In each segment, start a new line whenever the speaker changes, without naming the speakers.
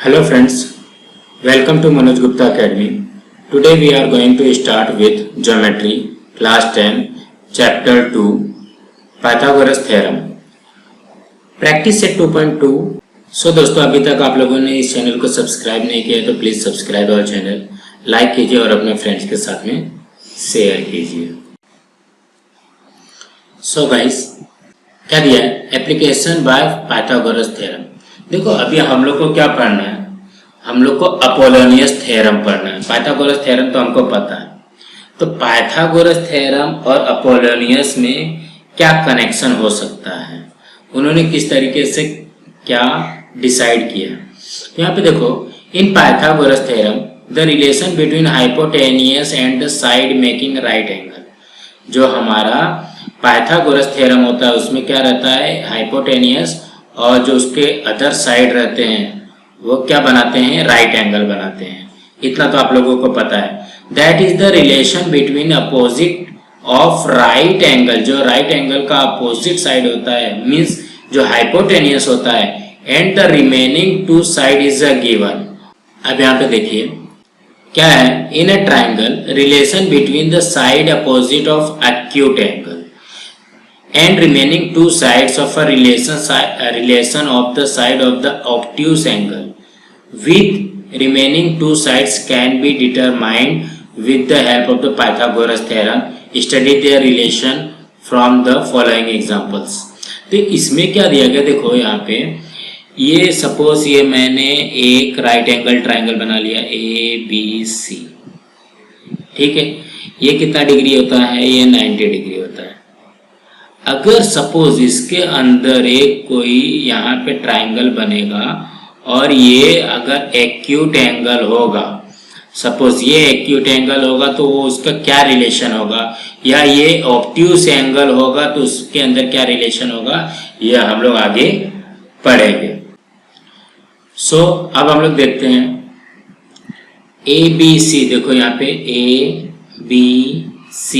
Hello friends, welcome to Manoj Gupta Academy. Today we are going to start with Geometry, Class 10, Chapter 2, Pythagoras Theorem. Practice Set 2.2. सो दोस्तों अभी तक आप लोगों ने इस चैनल को सब्सक्राइब नहीं किया तो please subscribe our channel, like कीजिए और अपने फ्रेंड्स के साथ में शेयर कीजिए. सो गाइस, क्या दिया है? Application by Pythagoras theorem. देखो अभी हम लोग को क्या पढ़ना है, हम लोग को अपोलोनियस थ्योरम पढ़ना है. पाइथागोरस थ्योरम तो हमको पता है, तो पाइथागोरस थ्योरम और अपोलोनियस में क्या कनेक्शन हो सकता है, उन्होंने किस तरीके से क्या डिसाइड किया. तो यहाँ पे देखो, in Pythagoras theorem the relation between hypotenuse and the side making right angle. जो हमारा पाइथागोरस थ्योरम होता है उसमें क्या रहता है, हाइपोटेनियस और जो उसके अदर साइड रहते हैं वो क्या बनाते हैं, राइट एंगल बनाते हैं. इतना तो आप लोगों को पता है. That is the relation between opposite of right angle. जो राइट एंगल का अपोजिट साइड होता है मीन्स जो हाइपोटेनियस होता है, and the remaining two side is a given. अब यहाँ पे देखिए क्या है, in a triangle relation between the side opposite of acute angle and remaining two sides of a relation of the side of the obtuse angle with remaining two sides can be determined with the help of the Pythagoras theorem. Study their relation from the following examples. तो इसमें क्या दिया गया, देखो यहाँ पे ये suppose ये मैंने एक राइट एंगल ट्राइंगल बना लिया ABC, ठीक है. ये कितना डिग्री होता है, ये 90 डिग्री होता है. अगर सपोज इसके अंदर एक कोई यहाँ पे ट्राइंगल बनेगा और ये अगर एक्यूट एंगल होगा, सपोज ये एक्यूट एंगल होगा तो वो उसका क्या रिलेशन होगा, या ये ऑब्ट्यूस एंगल होगा तो उसके अंदर क्या रिलेशन होगा, ये हम लोग आगे पढ़ेंगे. सो अब हम लोग देखते हैं ABC. देखो यहाँ पे ABC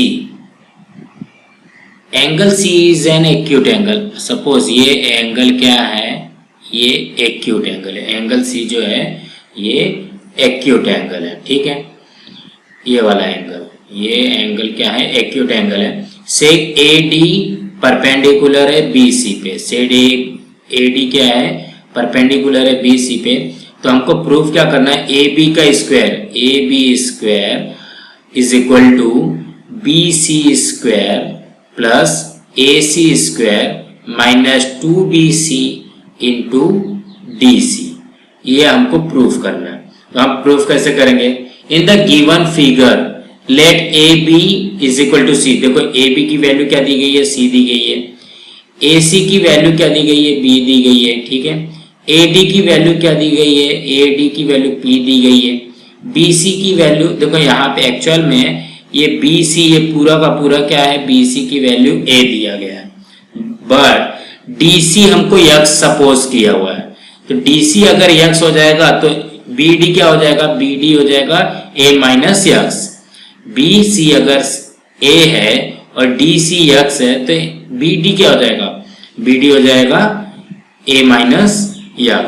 angle C is an acute angle. Suppose ये एंगल क्या है, ये एक्यूट एंगल है. एंगल C जो है ये एक्यूट एंगल है, ठीक है. ये वाला एंगल, ये एंगल क्या है, एक्यूट एंगल है. सेक AD परपेंडिकुलर है BC पे. सेड AD क्या है, परपेंडिकुलर है BC पे. तो हमको प्रूफ क्या करना है, AB का square is equal to BC square plus AC square minus 2BC into DC. ये हमको प्रूफ करना है. तो हम प्रूफ कैसे करेंगे, in the given figure let AB is equal to C. देखो AB की वैल्यू क्या दी गई है, C दी गई है. AC की वैल्यू क्या दी गई है, B दी गई है, ठीक है. AD की वैल्यू क्या दी गई है, AD की वैल्यू P दी गई है. BC की वैल्यू देखो यहाँ पे एक्चुअल में ये BC ये पूरा का पूरा क्या है, BC की वैल्यू A दिया गया है, बट DC हमको X सपोज किया हुआ है. तो DC अगर X हो जाएगा तो BD क्या हो जाएगा, BD हो जाएगा A माइनस X. BC अगर A है और DC X है तो BD क्या हो जाएगा, BD हो जाएगा A माइनस X.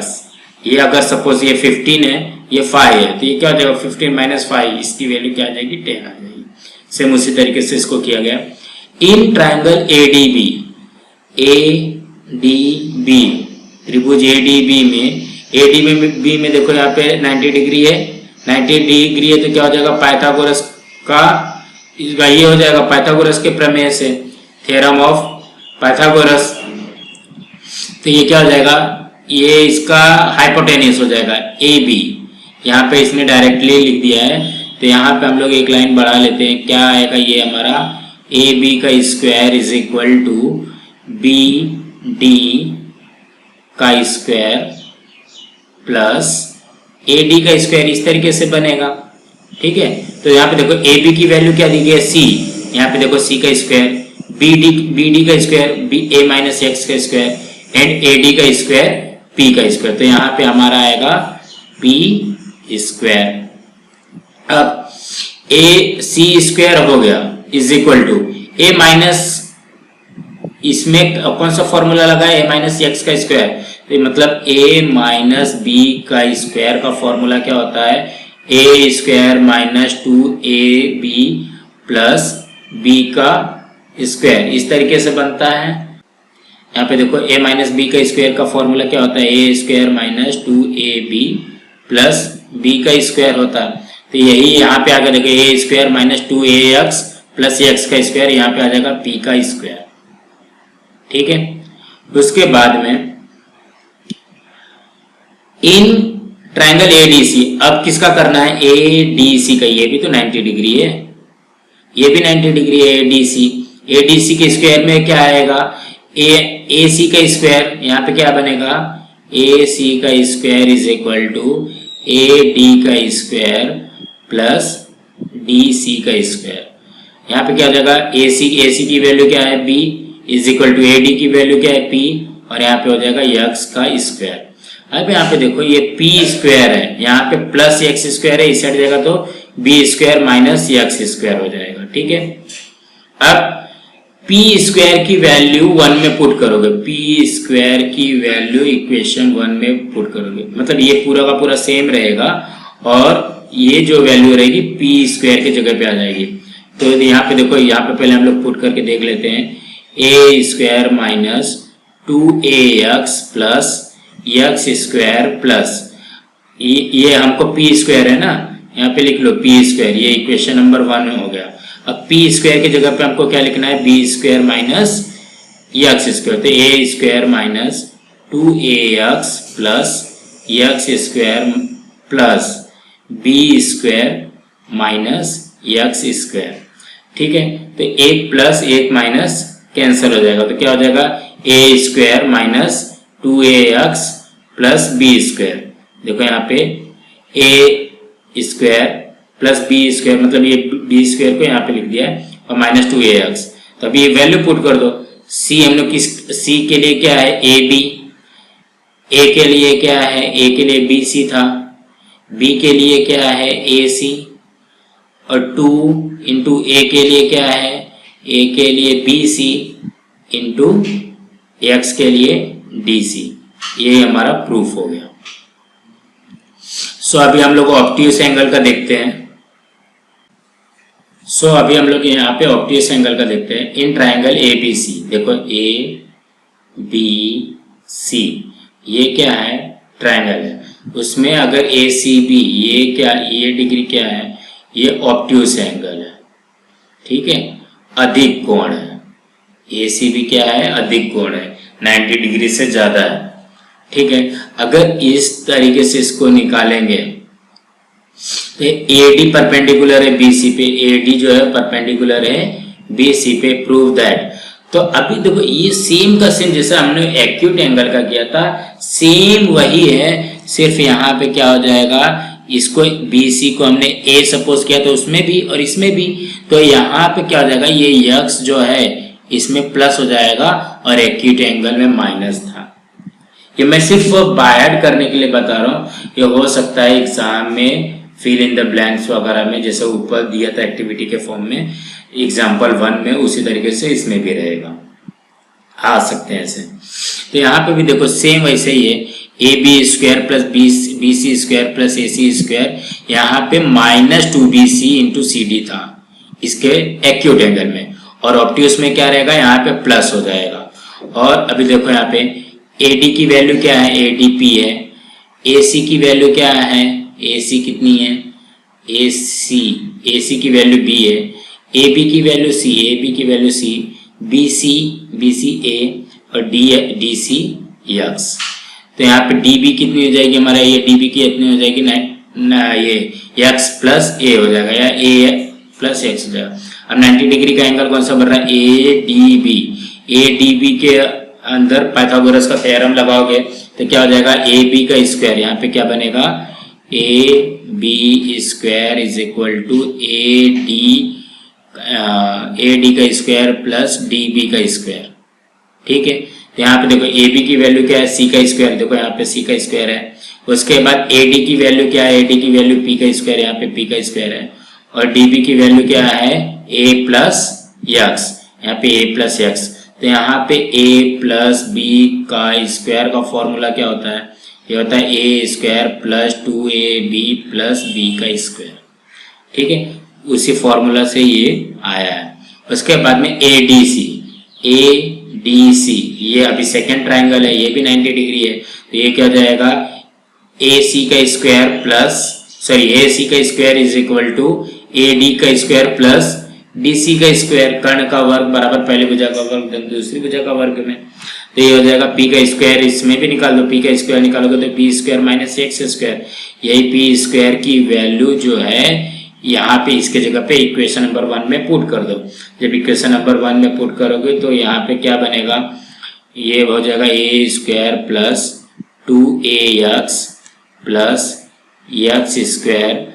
ये अगर सपोज ये 15 है, ये 5 है, तो ये क्या हो जाएगा, 15 माइनस 5, इसकी वैल्यू क्या आ जाएगी, 10 आ जाएगी. सेम उसी तरीके से इसको किया गया. इन ट्राइंगल ADB त्रिभुज ADB में देखो यहाँ पे 90 डिग्री है, 90 डिग्री है तो क्या हो जाएगा, पाइथागोरस का ये हो जाएगा, पाइथागोरस के प्रमेय से, थ्योरम ऑफ पाइथागोरस. तो ये क्या हो जाएगा, ये इसका हाइपोटेनियस हो जाएगा AB. यहाँ पे इसने डायरेक्टली लिख दिया है, तो यहाँ पे हम लोग एक लाइन बढ़ा लेते हैं. क्या आएगा, ये हमारा AB का square is equal to BD का स्क्वायर प्लस AD का स्क्वायर. इस तरीके से बनेगा, ठीक है. तो यहाँ पे देखो AB की वैल्यू क्या दी गई है, C. यहाँ पे देखो C का स्क्वायर, BD का स्क्वायर A माइनस X का स्क्वायर एंड AD का स्क्वायर P का स्क्वायर. तो यहाँ पे हमारा आएगा P स्क्वायर. अब AC स्क्वायर हो गया is equal to A minus इसमें कौन सा फॉर्मूला लगा है, ए माइनस एक्स का स्क्वायर, तो मतलब ए माइनस बी का स्क्वायर का फॉर्मूला क्या होता है, A square minus 2ab plus B का स्क्वायर, इस तरीके से बनता है। यहाँ पे देखो a माइनस बी का स्क्वायर का फॉर्मूला क्या होता है, A square minus 2ab plus B का स्क्वायर होता है। तो यही यहाँ पे आकर देखो A square minus 2ax plus X का स्क्वायर, यहाँ पे आ जाएगा p का स्क्वायर। ठीक है, उसके बाद में इन ट्राइंगल एडीसी, अब किसका करना है, एडीसी का, ये भी तो 90 डिग्री है, ये भी 90 डिग्री है एडीसी। एडीसी के स्क्वायर में क्या आएगा, ए सी का स्क्वायर, यहाँ पे क्या बनेगा, ए सी का square is equal to A D का स्क्वायर प्लस डी सी का स्क्वायर। यहाँ पे क्या हो जाएगा, ए सी की वैल्यू क्या है, B is equal to A D की वैल्यू क्या है, पी, और यहाँ पे हो जाएगा यक्स का स्क्वायर। अब यहाँ पे देखो ये पी स्क्वायर है, यहाँ पे प्लस एक्स स्क्वायर है, इस साइड जाएगा तो B square minus X square हो जाएगा। ठीक है, अब पी स्क्वायर की वैल्यू 1 में पुट करोगे, पी स्क्वायर की वैल्यू इक्वेशन 1 में पुट करोगे, मतलब ये पूरा का पूरा सेम रहेगा और ये जो वैल्यू रहेगी पी स्क्वायर की जगह पे आ जाएगी। तो यहाँ पे देखो, यहाँ पे पहले हम लोग पुट करके देख लेते हैं, A square minus 2ax plus X square plus ये हमको पी स्क्वायर है ना, यहाँ पे लिख लो पी स्क्वायर, ये इक्वेशन नंबर 1 में हो गया। अब पी स्क्वायर की जगह पे हमको क्या लिखना है, B square minus X square, तो A square minus 2ax plus X square plus B square minus X square. ठीक है, तो एक प्लस एक माइनस कैंसिल हो जाएगा, तो क्या हो जाएगा, A square minus 2ax plus B square. देखो यहाँ पे A square plus B square, मतलब ये बी स्क्वायर को यहाँ पे लिख दिया है और माइनस 2ax। तो अभी ये वैल्यू पुट कर दो, सी हम लोग किस, सी के लिए क्या है, ए बी, ए के लिए क्या है, ए के लिए बी सी था, बी के लिए क्या है, ए सी, और 2 इंटू ए के लिए क्या है, ए के लिए बी सी इंटू एक्स के लिए डी सी। ये हमारा प्रूफ हो गया। सो अभी हम लोग ऑब्ट्यूस एंगल का देखते हैं। अभी हम लोग यहाँ पे ऑब्ट्यूस एंगल का देखते हैं। In triangle A B C, देखो ए बी सी, ये क्या है, ट्राइंगल है, उसमें अगर ए सी बी, ये क्या, ये डिग्री क्या है, ये ऑब्ट्यूस एंगल है। ठीक है, अधिक कोण है, ए सी बी क्या है, अधिक कोण है, 90 डिग्री से ज्यादा है। ठीक है, अगर इस तरीके से इसको निकालेंगे तो AD परपेंडिकुलर है BC पे, AD जो है परपेंडिकुलर है BC पे, प्रूव दैट। तो अभी देखो ये सेम का सेम जैसा हमने एक्यूट एंगल का किया था, सेम वही है, सिर्फ यहाँ पे क्या हो जाएगा, इसको BC को हमने A सपोज किया तो उसमें भी और इसमें भी, तो यहाँ पे क्या हो जाएगा, ये x जो है इसमें प्लस हो जाएगा और एक्यूट एंगल में माइनस था। ये मैं सिर्फ बायड करने के लिए बता रहा हूँ, ये हो सकता है एग्जाम में फिल इन द ब्लैंक्स वगैरह में, जैसे ऊपर दिया था एक्टिविटी के फॉर्म में एग्जाम्पल 1 में, उसी तरीके से इसमें भी रहेगा, आ सकते हैं ऐसे। तो यहाँ पे भी देखो सेम वैसे ही है, A B square plus B C square plus A C square, यहाँ पे minus 2bc into C D था इसके एक्यूट एंगल में, और ऑब्ट्यूस में क्या रहेगा, यहाँ पे प्लस हो जाएगा। और अभी देखो यहाँ पे AD की वैल्यू क्या है, ADP है, AC की वैल्यू क्या है, AC कितनी है, AC की वैल्यू B है, AB की वैल्यू C, AB की वैल्यू C, BC A और DC X। तो यहाँ पे DB कितनी हो जाएगी हमारा, ये DB की इतनी हो जाएगी ना, ये X प्लस A हो जाएगा या A प्लस X हो जाएगा। अब 90 डिग्री का एंगल कौन सा बन रहा है, ADB के अंदर पाइथागोरस का थ्योरम लगाओगे तो क्या हो जाएगा, AB का स्क्वायर, यहाँ पे क्या बनेगा, AB square is equal to AD का स्क्वायर प्लस DB का स्क्वायर। ठीक है, तो यहाँ पे देखो AB की वैल्यू क्या है, C का स्क्वायर, देखो यहाँ पे C का स्क्वायर है। उसके बाद AD की वैल्यू क्या है, AD की वैल्यू P का स्क्वायर, यहाँ पे P का स्क्वायर है, और DB की वैल्यू क्या है, A प्लस एक्स, यहाँ पे A प्लस एक्स। तो यहाँ पे a प्लस बी का स्क्वायर का फॉर्मूला क्या होता है, ये होता है A square plus 2ab plus B का स्क्वायर। ठीक है, उसी फॉर्मूला से ये आया है। उसके बाद में ADC ये अभी सेकेंड ट्राइंगल है, ये भी 90 डिग्री है, तो ये क्या हो जाएगा AC का स्क्वायर प्लस AC का square is equal to AD का स्क्वायर प्लस DC का स्क्वायर, कर्ण का वर्ग बराबर पहले भुजा का वर्ग दूसरी भुजा का वर्ग में, तो ये हो जाएगा P का स्क्वायर, इसमें भी निकाल दो, P का स्क्वायर निकालोगे तो P square minus X square, यही P स्क्वायर की वैल्यू जो है यहाँ पे इसके जगह पे इक्वेशन नंबर 1 में पुट कर दो। जब इक्वेशन नंबर 1 में पुट करोगे तो यहाँ पे क्या बनेगा, ये हो जाएगा A square plus 2ax plus X square,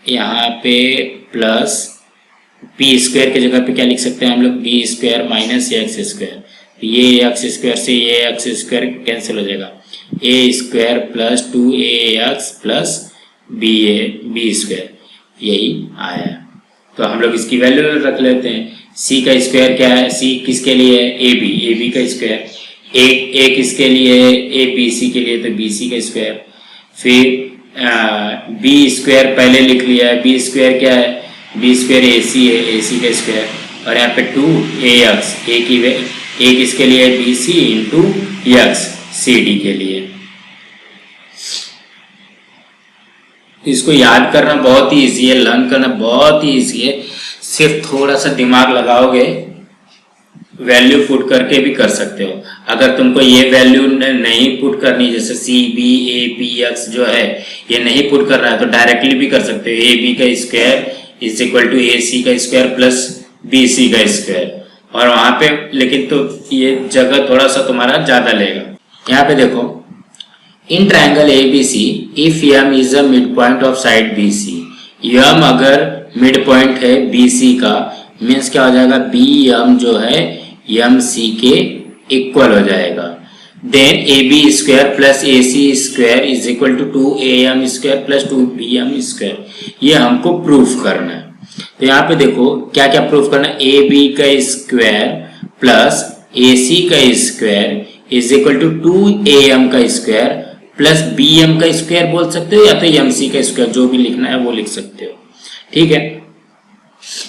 यहाँ पे प्लस पी स्क्वायर की जगह पे क्या लिख सकते हैं हम लोग, B square minus X square, ये एक्स स्क्वायर से ये एक्स स्क्वायर कैंसिल हो जाएगा, A square plus 2ax plus B square, यही आया। तो हम लोग इसकी वैल्यू रख लेते हैं। सी का स्क्वायर क्या है, सी किसके लिए है, ए बी का स्क्वायर, ए किसके लिए है, ए बी सी के लिए, तो बी सी का स्क्वायर, फिर बी स्क्वायर पहले लिख लिया है, बी स्क्वायर क्या है, बी स्क्वायर ए सी है, ए सी का स्क्वायर, और यहाँ पे 2ax, ए किसके लिए है, B C into X C D के लिए। इसको याद करना बहुत ही इजी है, लर्न करना बहुत ही इजी है, सिर्फ थोड़ा सा दिमाग लगाओगे, वैल्यू पुट करके भी कर सकते हो। अगर तुमको ये वैल्यू नहीं पुट करनी, जैसे C B A P X जो है ये नहीं पुट करना है, तो डायरेक्टली भी कर सकते हो, ए बी का square is equal to A C का स्क्वायर प्लस बी सी का स्क्वायर, और वहां पे लेकिन तो ये जगह थोड़ा सा तुम्हारा ज्यादा लेगा। यहाँ पे देखो, in triangle ABC if M is a mid point of side BC, M अगर मिड पॉइंट है BC का, मीन्स क्या हो जाएगा, BM जो है MC के इक्वल हो जाएगा। Then AB square plus AC square is equal to 2AM square plus 2BM square, ये हमको प्रूफ करना है। तो यहाँ पे देखो क्या क्या प्रूफ करना है, AB का स्क्वायर प्लस AC का square is equal to 2AM का स्क्वायर प्लस BM का स्क्वायर बोल सकते हो, या तो MC का स्क्वायर, जो भी लिखना है वो लिख सकते हो। ठीक है,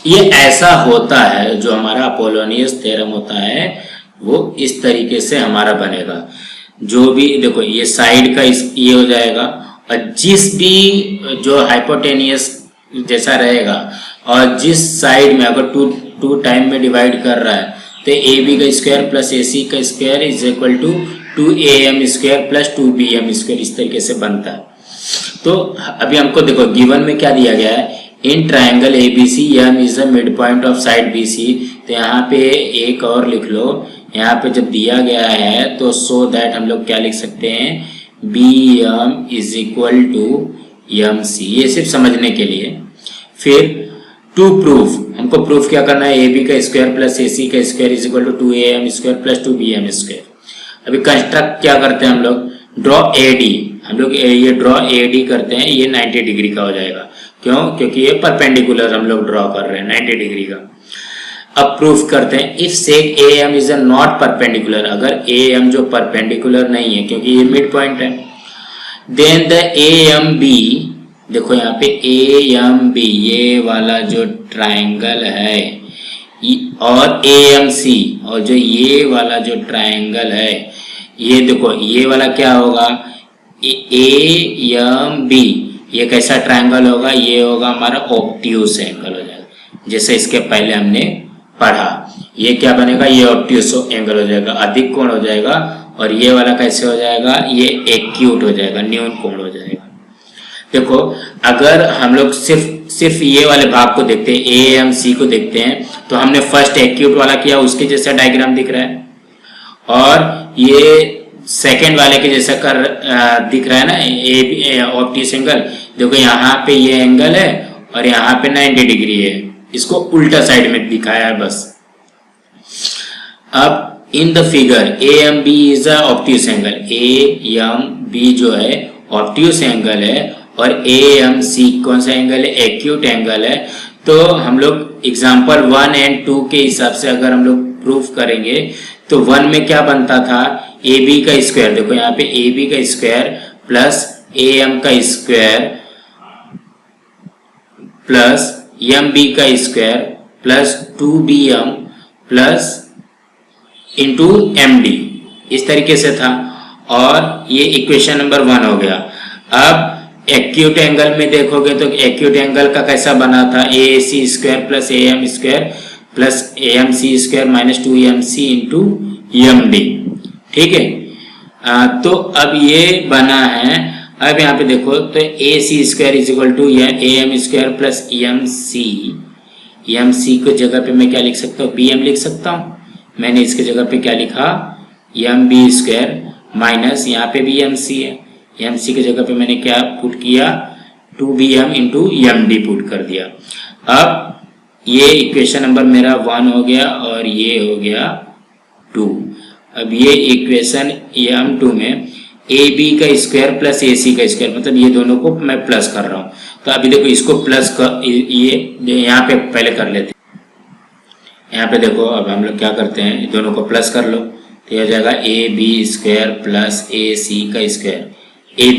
ये ऐसा होता है, जो हमारा अपोलोनियस थ्योरम होता है वो इस तरीके से हमारा बनेगा। जो भी देखो ये साइड का ये हो जाएगा, और जिस भी जो हाइपोटेनियस जैसा रहेगा, और जिस साइड में अगर टू टाइम में डिवाइड कर रहा है, तो AB का स्क्वायर प्लस AC का square is equal to 2AM square plus 2BM square, इस तरीके से बनता है। तो अभी हमको देखो गिवन में क्या दिया गया है, in triangle ABC M is a mid point of side BC, तो यहाँ पे एक और लिख लो, यहाँ पे जब दिया गया है तो सो दैट हम लोग क्या लिख सकते हैं, BM is equal to MC, ये सिर्फ समझने के लिए। फिर टू प्रूफ, हमको प्रूफ क्या करना है, AB का स्क्वायर प्लस AC का square is equal to 2AM square plus 2BM square. अभी कंस्ट्रक्ट क्या करते हैं हम लोग, ड्रॉ AD, हम लोग ये ड्रॉ AD करते हैं, ये 90 डिग्री का हो जाएगा, क्यों, क्योंकि ये परपेंडिकुलर हम लोग ड्रॉ कर रहे हैं 90 डिग्री का। अब प्रूफ करते हैं, इफ सेक AM is a not perpendicular, अगर AM जो परपेंडिकुलर नहीं है क्योंकि ये मिड पॉइंट है, देन द AMB, देखो यहाँ पे AMB ये वाला जो ट्राइंगल है, और AMC और जो ये वाला जो ट्राइंगल है, ये देखो ये वाला क्या होगा, AMB, ये कैसा ट्राइंगल होगा, ये होगा हमारा ऑब्ट्यूस एंगल हो जाएगा, जैसे इसके पहले हमने पढ़ा। ये क्या बनेगा, ये ऑब्ट्यूस एंगल हो जाएगा, अधिक कोण हो जाएगा, और ये वाला कैसे हो जाएगा, ये एक्यूट हो जाएगा, न्यून कोण हो जाएगा। देखो अगर हम लोग सिर्फ ये वाले भाग को देखते हैं, AMC को देखते हैं, तो हमने फर्स्ट एक्यूट वाला किया, उसके जैसा डायग्राम दिख रहा है, और ये सेकेंड वाले के जैसा दिख रहा है ना, ऑब्ट्यूस एंगल। देखो यहाँ पे ये एंगल है और यहाँ पे 90 डिग्री है, इसको उल्टा साइड में दिखाया है बस। अब in the figure AMB is a obtuse angle, AMB जो है ऑब्ट्यूस एंगल है, और AMC कौन सा एंगल है, एक्यूट एंगल है। तो हम लोग एग्जाम्पल 1 और 2 के हिसाब से अगर हम लोग प्रूफ करेंगे तो 1 में क्या बनता था, ए बी का स्क्वायर, देखो यहाँ पे ए बी का स्क्वायर प्लस ए एम का स्क्वायर प्लस एम बी का square plus 2bm plus into M D, इस तरीके से था। और ये इक्वेशन नंबर 1 हो गया। अब एक्यूट एंगल में देखोगे तो एक्यूट एंगल का कैसा बना था, A C square plus A M square plus A M C square minus 2mc into M D, ठीक है। तो अब ये बना है, अब यहाँ पे देखो तो A C square is equal to A M square plus M C को जगह पे मैं क्या लिख सकता हूँ, बी एम लिख सकता हूँ। मैंने इसके जगह पे क्या लिखा, एम बी स्क्वायर माइनस यहाँ पे भी एम सी है, एम सी की जगह पे मैंने क्या पुट किया, 2bm into M D put कर दिया। अब ये इक्वेशन नंबर मेरा 1 हो गया और ये हो गया 2। अब ये इक्वेशन m2 में ए बी का स्क्वायर प्लस ए सी का स्क्वायर, मतलब ये दोनों को मैं प्लस कर रहा हूँ। तो अभी देखो इसको प्लस कर, ये यहाँ पे पहले कर लेते हैं। यहाँ पे देखो अब हम लोग क्या करते हैं, दोनों को प्लस कर लो तो हो जाएगा A B square plus A C का स्क्वायर। ए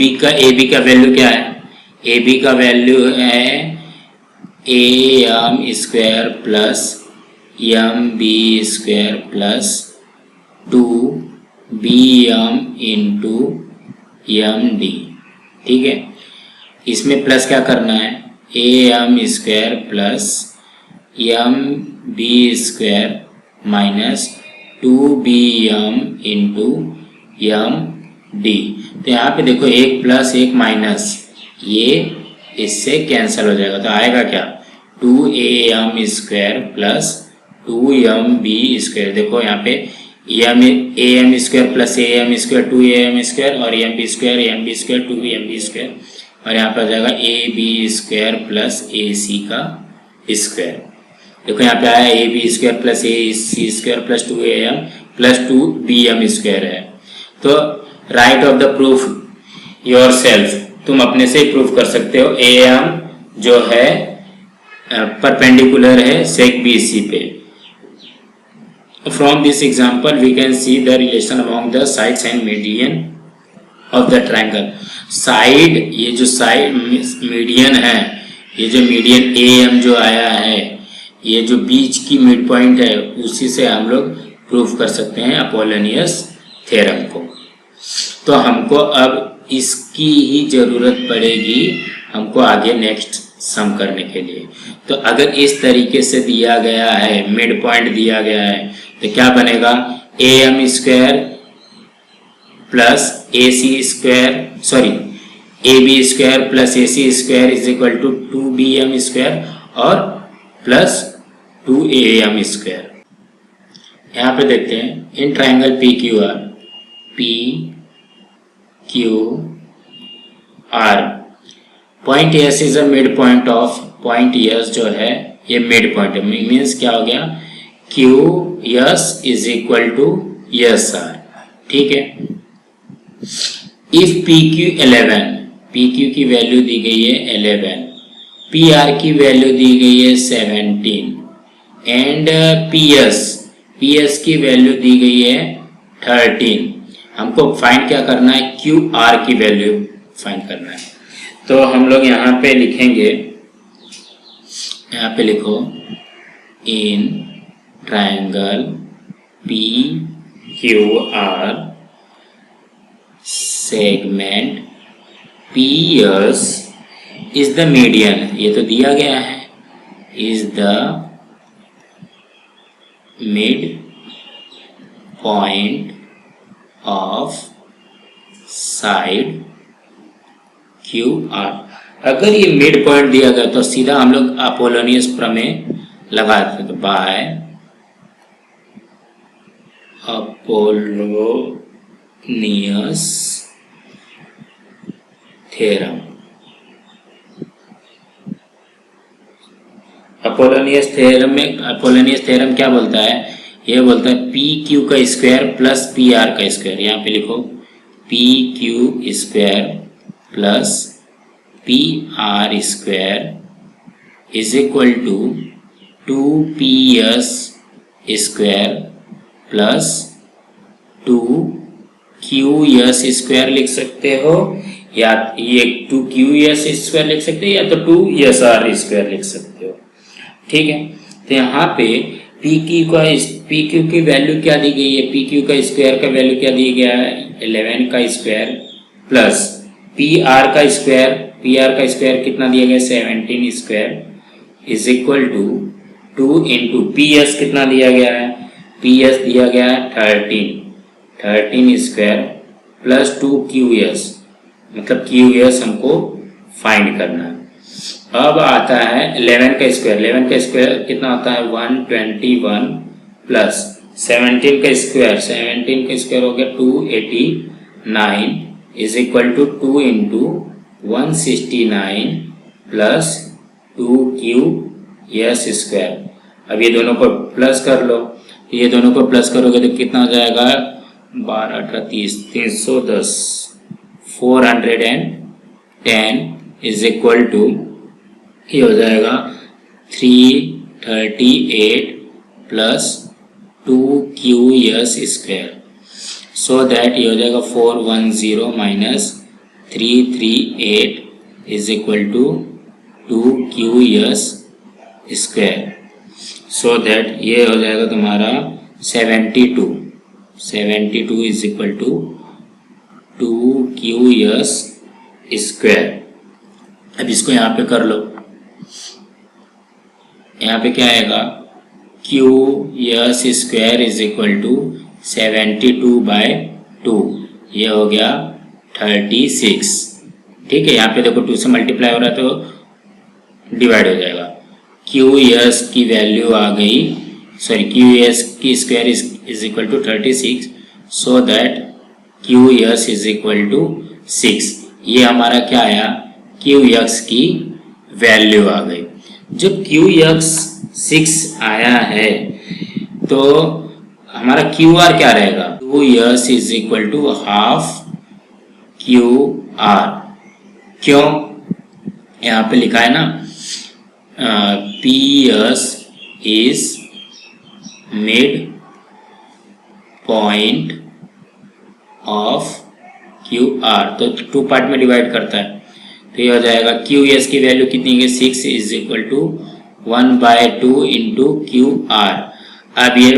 बी का वैल्यू क्या है, ए बी का वैल्यू है A M square plus M B square plus 2bm into M D, ठीक है। इसमें प्लस क्या करना है, A M square plus M B square minus 2bm into M D. तो यहाँ पे देखो एक प्लस एक माइनस, ये इससे कैंसिल हो जाएगा तो आएगा क्या, 2am square plus 2mb square. देखो यहाँ पे am square plus am square 2am square और mb स्क्वायर 2mb स्क्वायर, और यहाँ पर आ जाएगा A B square plus A C का स्क्वायर। देखो यहाँ पे आया A B square plus A C square plus 2am plus 2bm square है। तो write of the proof yourself, तुम अपने से ही प्रूफ कर सकते हो। ए एम जो है परपेंडिकुलर है सेक बी सी पे। From this example we can see the relation among the sides and median of the triangle. Side, ये जो साइड मीडियन है, ये जो मीडियन ए एम जो आया है, ये जो बीच की मिड पॉइंट है, उसी से हम लोग प्रूफ कर सकते हैं अपोलोनियस थ्योरम को। तो हमको अब इसकी ही जरूरत पड़ेगी हमको आगे नेक्स्ट सम करने के लिए। तो अगर इस तरीके से दिया गया है, मिड पॉइंट दिया गया है, तो क्या बनेगा, A M square plus A C square, sorry A B square plus A C square is equal to 2bm square और प्लस 2am स्क्वायर। यहाँ पे देखते हैं in triangle P Q R, P Q R, point S is a mid point of, point S जो है ये mid point है, means क्या हो गया, Q S is equal to S R, ठीक है। If P Q 11, P Q की वैल्यू दी गई है 11, पी आर की वैल्यू दी गई है 17 एंड पी एस की वैल्यू दी गई है 13। हमको फाइंड क्या करना है, क्यू आर की वैल्यू फाइंड करना है। तो हम लोग यहाँ पे लिखेंगे, यहाँ पे लिखो इन triangle P Q are segment P S is the median, ये तो दिया गया है, is the mid point of side Q R. अगर ये मिड पॉइंट दिया गया तो सीधा हम लोग अपोलोनियस प्रमेय लगा देते, तो by Apollonius theorem. Apollonius theorem क्या बोलता है, ये बोलता है पी क्यू का स्क्वायर प्लस पी आर का स्क्वायर। यहाँ पे लिखो P Q square plus P R square is equal to 2PS square plus 2qs square लिख सकते हो, या ये 2qs स्क्वायर लिख सकते हो, या तो 2sr स्क्वायर लिख सकते हो। ठीक है, तो यहाँ पे PQ की वैल्यू क्या दी गई है, PQ का स्क्वायर का वैल्यू क्या दिया गया है 11 का स्क्वायर प्लस PR का स्क्वायर कितना दिया गया 17 square is equal to 2 into PS कितना दिया गया है, PS दिया गया है 13 स्क्वायर प्लस 2QS, मतलब QS हमको फाइंड करना है। अब आता है 11 का स्क्वायर कितना होता है 121 प्लस 17 का स्क्वायर हो गया 289 is equal to 2 into 169 plus 2QS square. अब ये दोनों को प्लस कर लो, ये दोनों को प्लस करोगे तो कितना हो जाएगा 12 18 30 310 410 इज इक्वल टू ये हो जाएगा 338 plus 2QS square, so that ये हो जाएगा 410 minus 338 is equal to 2QS square, so that ये हो जाएगा तुम्हारा 72 is equal to 2QS square. अब इसको यहाँ पे कर लो, यहाँ पे क्या आएगा QS square is equal to 72/2, ये हो गया 36। ठीक है, यहाँ पे देखो 2 से मल्टीप्लाई हो रहा है तो डिवाइड हो जाएगा। QS की वैल्यू आ गई, QS की square is equal to 36, so that QS is equal to 6। ये हमारा क्या आया QX की वैल्यू आ गई। जब QX 6 आया है तो हमारा QR क्या रहेगा, QS is equal to half QR। क्यों, यहाँ पे लिखा है ना PS is mid point of QR, तो 2 पार्ट में डिवाइड करता है, तो ये हो जाएगा QS की वैल्यू कितनी है 6 is equal to 1/2 into QR। अब ये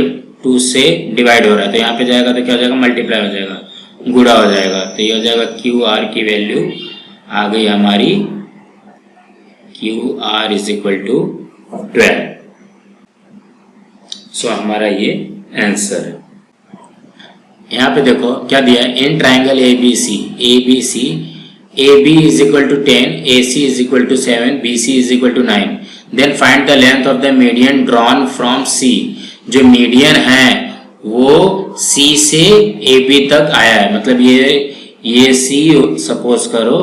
2 से डिवाइड हो रहा है तो यहाँ पे जाएगा तो क्या हो जाएगा मल्टीप्लाई हो जाएगा, गुणा हो जाएगा, तो ये हो जाएगा QR की वैल्यू आ गई हमारी QR इज इक्वल टू 12। सो हमारा ये आंसर है। यहाँ पे देखो क्या दिया है, in triangle ABC AB is equal to 10, AC is equal to 7, BC is equal to 9. Then find the length of the median drawn from C. जो मीडियन है वो C से AB तक आया है, मतलब ये C सपोज करो,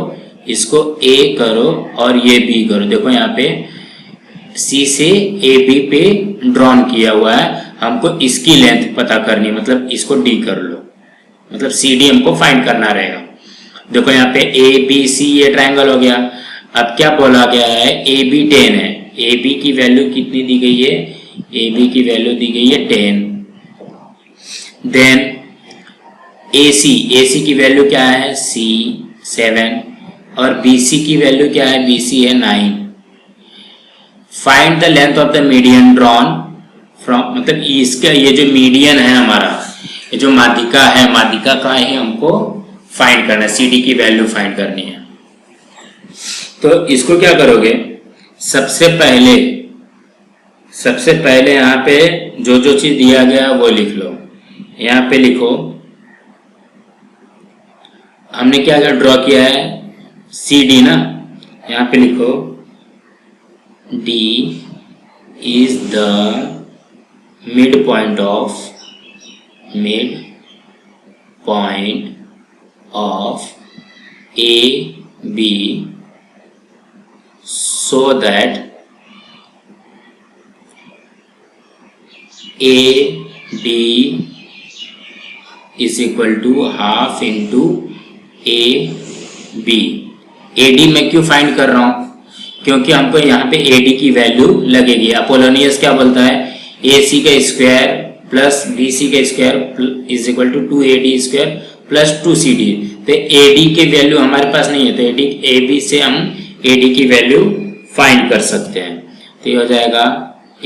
इसको A करो और ये B करो। देखो यहाँ पे C से AB पे ड्रॉन किया हुआ है, हमको इसकी लेंथ पता करनी, मतलब इसको D कर लो, मतलब CD हमको फाइंड करना रहेगा। देखो यहाँ पे ABC ये ट्रायंगल हो गया। अब क्या बोला गया है, AB 10 है, AB की वैल्यू कितनी दी गई है, AB की वैल्यू दी गई है 10। देन AC की वैल्यू क्या है C 7 और BC की वैल्यू क्या है, BC है 9। Find the length of the median drawn from, मतलब इसका ये जो मीडियन है हमारा, ये जो माध्यिका है, माध्यिका का ही हमको फाइंड करना है, CD की वैल्यू फाइंड करनी है। तो इसको क्या करोगे, सबसे पहले यहाँ पे जो चीज दिया गया वो लिख लो। यहाँ पे लिखो हमने क्या ड्रॉ किया है CD ना, यहाँ पे लिखो D is the midpoint of AB so that AD is equal to half into AB। AD मैं क्यों फाइंड कर रहा हूं, क्योंकि हमको यहाँ पे AD की वैल्यू लगेगी। अपोलोनियस क्या बोलता है, AC का स्क्वायर प्लस BC का square is equal to 2AD square plus 2CD। तो AD की वैल्यू हमारे पास नहीं है, तो AB से हम AD की वैल्यू फाइंड कर सकते हैं। तो ये हो जाएगा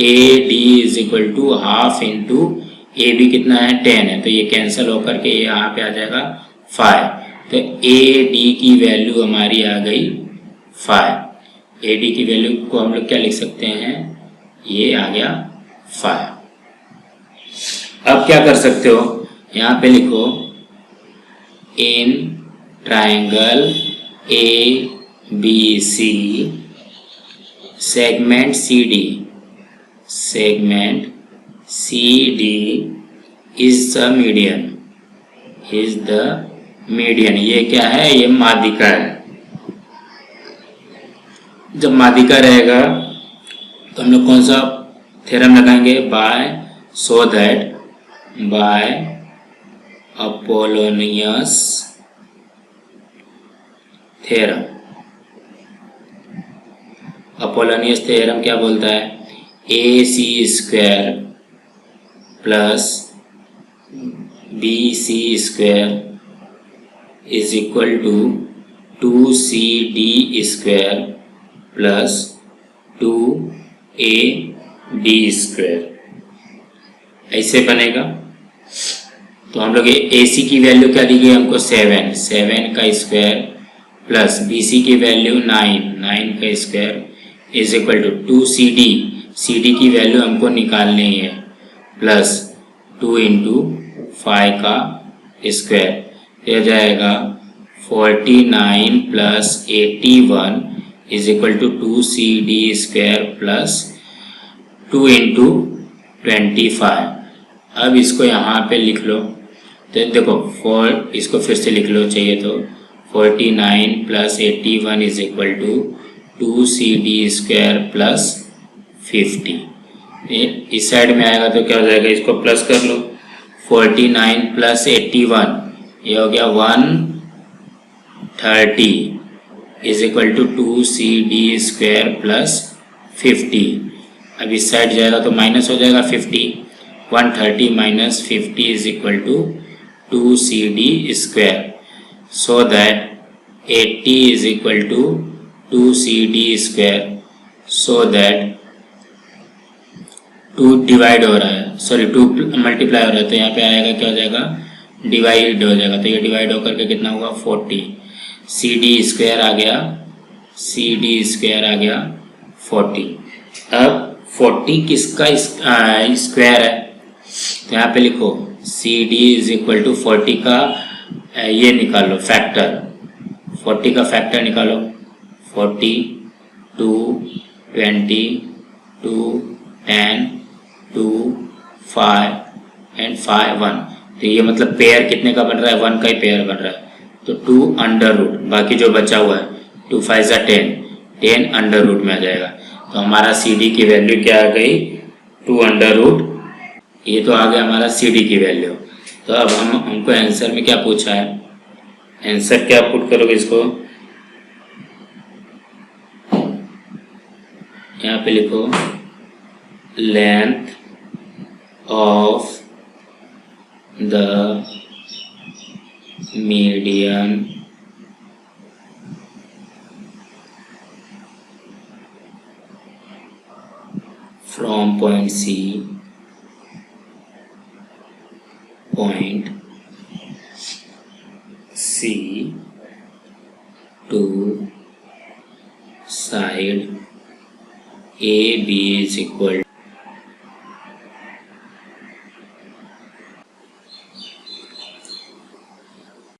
AD is equal to half into AB कितना है 10 है, तो ये कैंसिल होकर के यहाँ पे आ जाएगा 5। तो AD की वैल्यू हमारी आ गई 5। AD की वैल्यू को हम लोग क्या लिख सकते हैं, ये आ गया 5। अब क्या कर सकते हो, यहाँ पे लिखो in triangle ABC segment CD is the median. ये क्या है, ये माध्यिका है। जब माध्यिका रहेगा तो हम लोग कौन सा थ्योरम लगाएंगे, by Apollonius theorem. Apollonius theorem क्या बोलता है, AC square plus BC square is equal to 2CD square plus 2AD square, ऐसे बनेगा। तो हम लोग AC की वैल्यू क्या दी गई हमको 7 का स्क्वायर प्लस BC की वैल्यू 9 का square is equal to 2CD की वैल्यू हमको निकालनी है प्लस 2 इंटू 5 का स्क्वायर। यह जाएगा 49 plus 81 is equal to 2CD square plus 2 into 25। अब इसको यहाँ पे लिख लो, तो देखो इसको फिर से लिख लो चाहिए तो 49 plus 81 is equal to 2CD square plus 50। इस साइड में आएगा तो क्या हो जाएगा, इसको प्लस कर लो। 49 प्लस 81 ये हो गया 130 is equal to 2CD square plus 50। अब इस साइड जाएगा तो माइनस हो जाएगा 50। 130 minus 50 is equal to 2CD square, so that 80 is equal to 2CD square, so that 2 divide हो रहा है, सॉरी 2 मल्टीप्लाई हो रहा है, तो यहाँ पे आएगा क्या हो जाएगा, डिवाइड हो जाएगा। तो ये डिवाइड होकर के कितना होगा 40। CD स्क्वायर आ गया 40। अब 40 किसका स्क्वायर है, तो यहाँ पे लिखो CD इज इक्वल टू 40 का ये निकालो फैक्टर, 40 का फैक्टर निकालो। 40 2 20 2 10 2 5 एंड 5 1। तो ये मतलब पेयर कितने का बन रहा है, 1 का ही पेयर बन रहा है। तो 2 अंडर रूट, बाकी जो बचा हुआ है 2 5 जा 10 अंडर रूट में आ जाएगा। तो हमारा CD की वैल्यू क्या आ गई, 2 अंडर रूट। ये तो आ गया हमारा CD की वैल्यू। तो अब हमको आंसर में क्या पूछा है, आंसर क्या पुट करोगे, इसको यहाँ पे लिखो length of the median from point C to side AB is equal